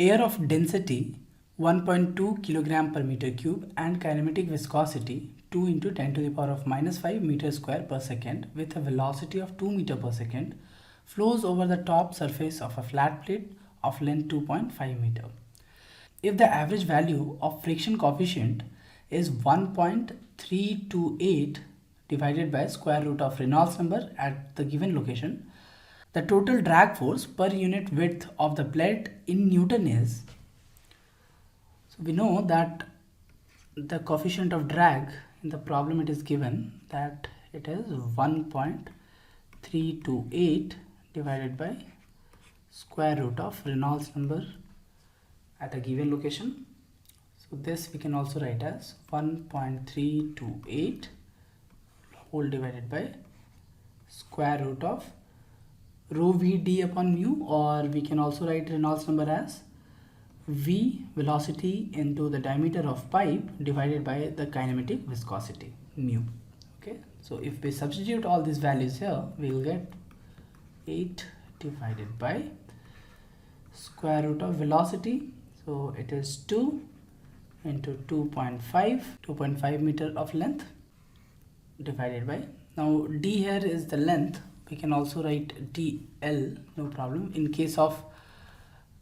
air of density 1.2 kilogram per meter cube and kinematic viscosity 2 into 10 to the power of minus 5 meter square per second with a velocity of 2 meter per second flows over the top surface of a flat plate of length 2.5 meter. If the average value of friction coefficient is 1.328 divided by square root of Reynolds number at the given location, the total drag force per unit width of the plate in Newton is, so we know that the coefficient of drag in the problem it is given that it is 1.328 divided by square root of Reynolds number at a given location. So this we can also write as 1.328 whole divided by square root of rho v d upon mu, or we can also write Reynolds number as v velocity into the diameter of pipe divided by the kinematic viscosity mu. Okay, so if we substitute all these values here, we will get 8 divided by square root of velocity, so it is 2 into 2.5 meter of length divided by, now d here is the length, we can also write dl, no problem. In case of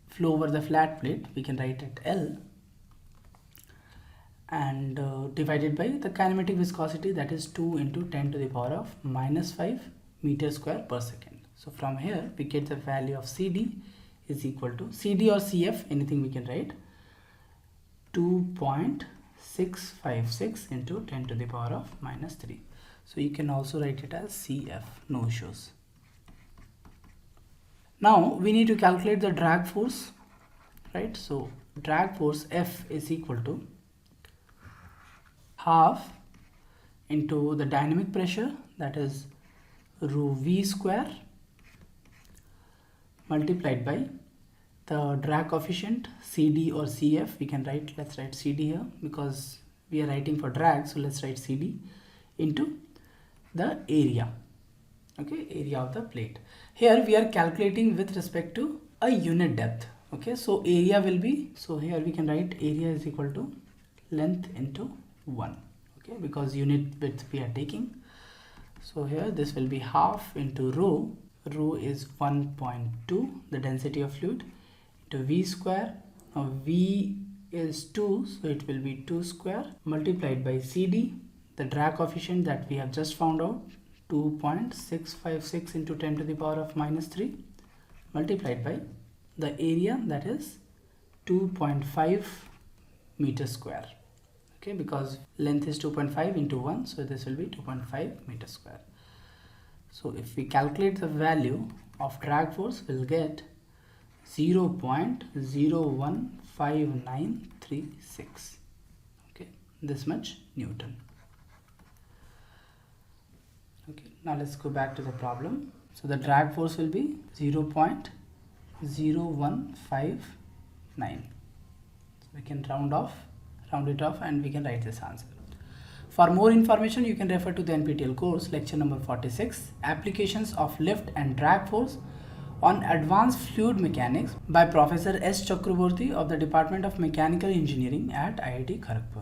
flow over the flat plate, we can write it L, and divided by the kinematic viscosity, that is 2 into 10 to the power of minus 5 meter square per second. So from here we get the value of CD is equal to CD or CF, anything we can write, 2.656 into 10 to the power of minus 3. So you can also write it as CF, no issues. Now we need to calculate the drag force, right? So drag force F is equal to half into the dynamic pressure, that is rho v square, multiplied by the drag coefficient CD or CF. We can write, let's write CD here because we are writing for drag, so let's write CD, into the area, okay, area of the plate. Here we are calculating with respect to a unit depth, okay, so area will be, so here we can write area is equal to length into 1, okay, because unit width we are taking. So here this will be half into rho is 1.2, the density of fluid, into v square, now v is 2, so it will be 2 square, multiplied by CD, the drag coefficient that we have just found out, 2.656 into 10 to the power of minus 3, multiplied by the area, that is 2.5 meter square, okay, because length is 2.5 into 1, so this will be 2.5 meter square. So if we calculate the value of drag force, we'll get 0.015936, okay, this much Newton. Okay, now let's go back to the problem. So the drag force will be 0.0159. So we can round it off and we can write this answer. For more information, you can refer to the NPTEL course lecture number 46, Applications of Lift and Drag Force on Advanced Fluid Mechanics by Professor S. Chakraborty of the Department of Mechanical Engineering at IIT Kharagpur.